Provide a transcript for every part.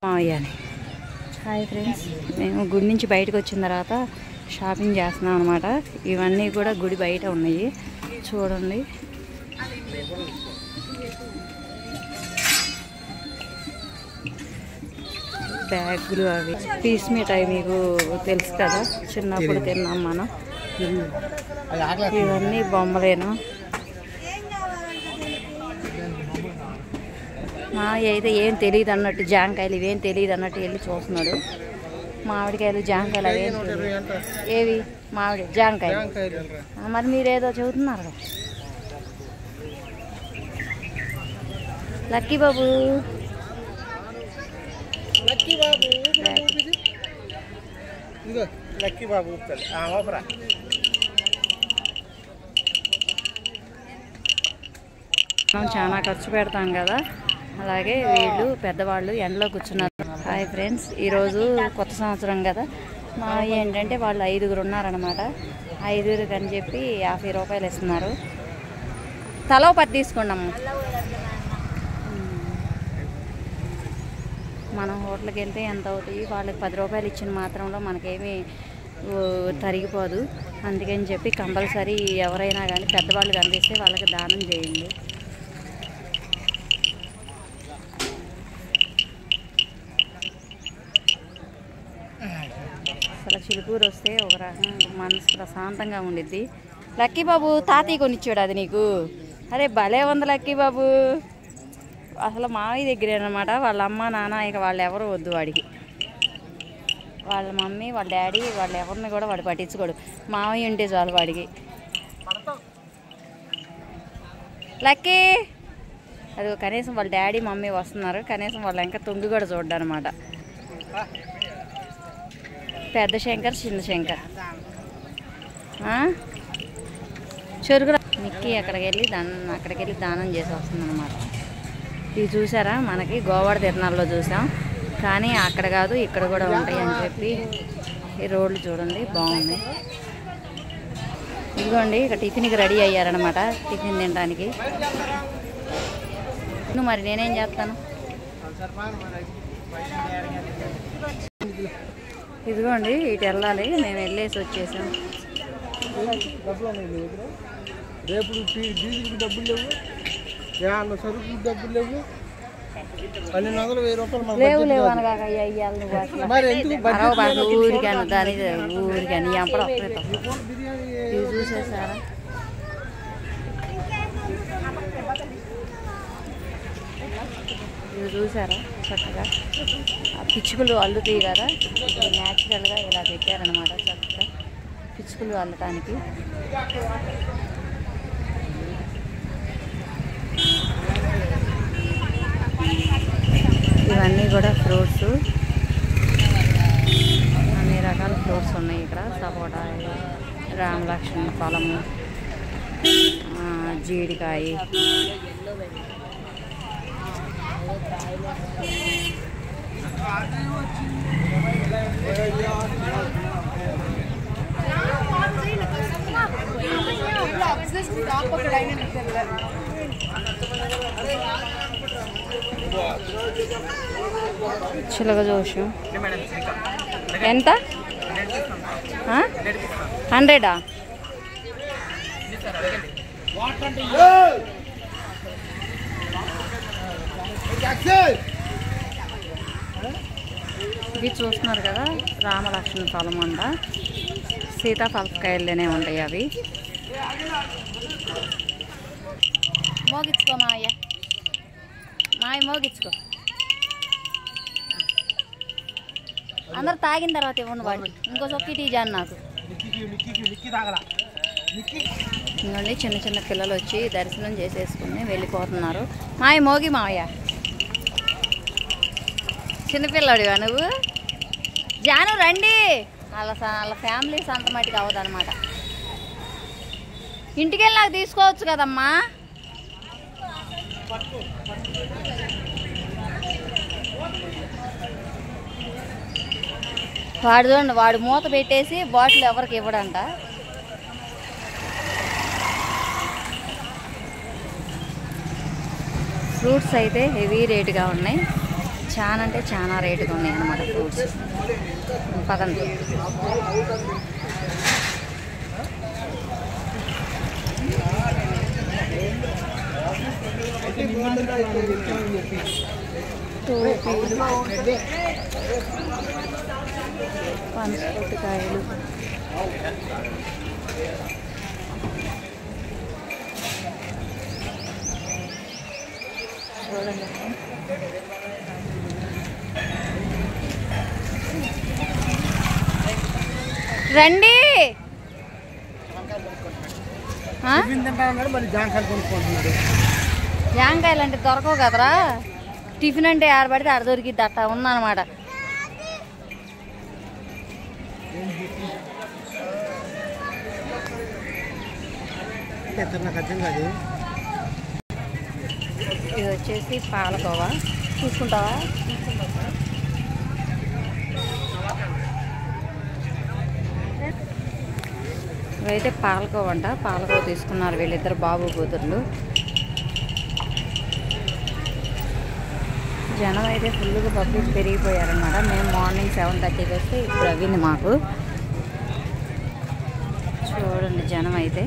మావయ్యని. Hi friends, మేము గుడి నుంచి బయటకు వచ్చిన తర్వాత షాపింగ్ చేస్తున్నాం అనమాట. ఇవన్నీ కూడా గుడి బయట ఉన్నాయి చూడండి. బ్యాగులు అవి పీస్ మిఠాయి మీకు తెలుసు కదా, చిన్నప్పుడు తిన్నాం మనం. ఇవన్నీ బొమ్మలేను. మా అయితే ఏం తెలియదు అన్నట్టు, జాంకాయలు ఇవేం తెలియదు అన్నట్టు వెళ్ళి చూస్తున్నాడు. మామిడికాయలు జాంకాయలు అవేం ఏవి మామిడి జాంకాయలు. మరి మీరేదో చెబుతున్నారు. లక్కీ బాబు మనం చాలా ఖర్చు పెడతాం కదా, అలాగే వీళ్ళు పెద్దవాళ్ళు ఎండలో కూర్చున్నారు. హాయ్ ఫ్రెండ్స్, ఈరోజు కొత్త సంవత్సరం కదా. మా ఏంటంటే వాళ్ళు 5గురు ఉన్నారనమాట. 5గురికి అని చెప్పి 50 రూపాయలు ఇస్తున్నారు. తలో 10 తీసుకున్నాము. మనం హోటల్కి వెళ్తే ఎంత అవుతాయి, వాళ్ళకి 10 రూపాయలు ఇచ్చిన మాత్రంలో మనకేమీ తరిగిపోదు. అందుకని చెప్పి కంపల్సరీ ఎవరైనా కానీ పెద్దవాళ్ళు కనిపిస్తే వాళ్ళకి దానం చేయండి. అసలు చిలుకూరు వస్తే ఒక రకంగా మనసు ప్రశాంతంగా ఉండిద్ది. లక్కీ బాబు తాతయ్య కొనిచ్చాడు అది నీకు. అరే భలే ఉంది లక్కీ బాబు. అసలు మావయ్య దగ్గరే అనమాట. వాళ్ళ అమ్మ నాన్న ఇక వాళ్ళు ఎవరు వద్దు వాడికి. వాళ్ళ మమ్మీ వాళ్ళ డాడీ వాళ్ళు ఎవరిని కూడా వాడు పట్టించుకోడు. మావయ్య ఉంటే చాలు వాడికి. లక్కీ అది కనీసం వాళ్ళ డాడీ మమ్మీ వస్తున్నారు, కనీసం వాళ్ళ ఇంకా తొంగి కూడా చూడ్డా అనమాట. పెద్ద శంకర్ చిన్న శంకర్ చెరుకుల మిక్కి అక్కడికి వెళ్ళి దానం చేసి వస్తుంది అనమాట. ఇది చూసారా, మనకి గోవాడ తిరణాల్లో చూసాం, కానీ అక్కడ కాదు ఇక్కడ కూడా ఉంటాయి అని చెప్పి. ఈ రోడ్లు చూడండి బాగుంది. ఇదిగోండి ఇక టిఫిన్కి రెడీ అయ్యారనమాట, టిఫిన్ తినడానికి. మరి నేనేం చేస్తాను. ఇదిగోండి ఇటు వెళ్ళాలి, మేము వెళ్ళేసి వచ్చేసాం. లేవు లేవు అనగా ఊరికాను దాని ఊరికాని ఎంపడం. ఇవి చూసేసారా, ఇవి చూసారా చక్కగా ఆ పిచ్చుకలు అల్లుతాయి కదా, ఇది న్యాచురల్గా ఇలా పెట్టారనమాట. చక్కగా పిచ్చుకలు అల్లటానికి. ఇవన్నీ కూడా ఫ్రూట్స్, అన్ని రకాల ఫ్రూట్స్ ఉన్నాయి ఇక్కడ. సపోటా, రామలక్ష్మణ ఫలము, జీడికాయ, చిలక జోషం ఎంత? 100. ఇవి చూస్తున్నారు కదా రామలక్ష్మణ ఫలం అంట. సీతాఫలకాయలనే ఉంటాయి అవి. మోగించుకో మాయ, మోగించుకో. అందరు తాగిన తర్వాత ఇవ్వండి వాడికి. ఇంకో చొక్కి టీ జాన్ నాకు. ఇంకోండి చిన్న చిన్న పిల్లలు వచ్చి దర్శనం చేసేసుకుని వెళ్ళిపోతున్నారు. మోగి మావయ్య, చిన్నపిల్లడివా నువ్వు? జాను రండి. వాళ్ళ ఫ్యామిలీ సంత మట్టికి అవ్వదన్నమాట. ఇంటికి వెళ్ళి నాకు తీసుకోవచ్చు కదమ్మా. వాడు చూడండి, వాడు మూత పెట్టేసి బాటిల్ ఎవరికి ఇవ్వడంట. ఫ్రూట్స్ అయితే హెవీ రేటుగా ఉన్నాయి. చాలా అంటే చాలా రేటుగా ఉన్నాయి అన్నమాట ఫ్రూట్స్. పదండి. పనసపొట్టుకాయలు, చూడండి. రండి. జాంకాయలు అంటే దొరకవు కదరా. టిఫిన్ అంటే ఆడబడితే ఆడ దొరికిద్ది, అట్టా ఉందన్నమాట. ఇది వచ్చేసి పాలకోవా. చూసుకుంటావా? ఇవైతే పాలకోవ అంట. పాలకోవ తీసుకున్నారు వీళ్ళిద్దరు బాబు కూతుర్లు. జనం అయితే ఫుల్గా పబ్లిక్ పెరిగిపోయారన్నమాట. మేము మార్నింగ్ 7:30కి వస్తే ఇప్పుడు అవింది మాకు. చూడండి జనం అయితే.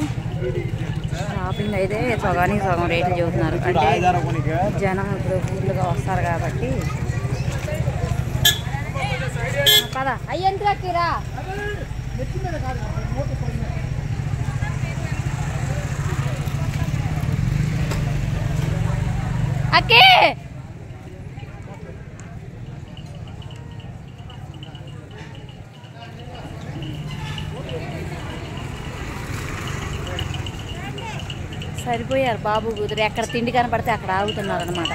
షాపింగ్ అయితే సగానికి సగం రేట్లు చెబుతున్నారు. అంటే జనం ఇప్పుడు ఫుల్గా వస్తారు కాబట్టి. పదా అయ్యంతరాకిరా. అక్కే సరిపోయారు బాబు కూతురు. ఎక్కడ తిండి కనపడితే అక్కడ ఆగుతున్నారు అనమాట.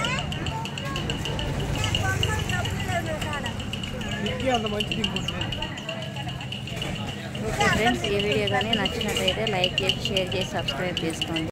ఓకే ఫ్రెండ్స్, ఈ వీడియో కానీ నచ్చినట్టయితే లైక్ చేసి, షేర్ చేసి, సబ్స్క్రైబ్ చేసుకోండి.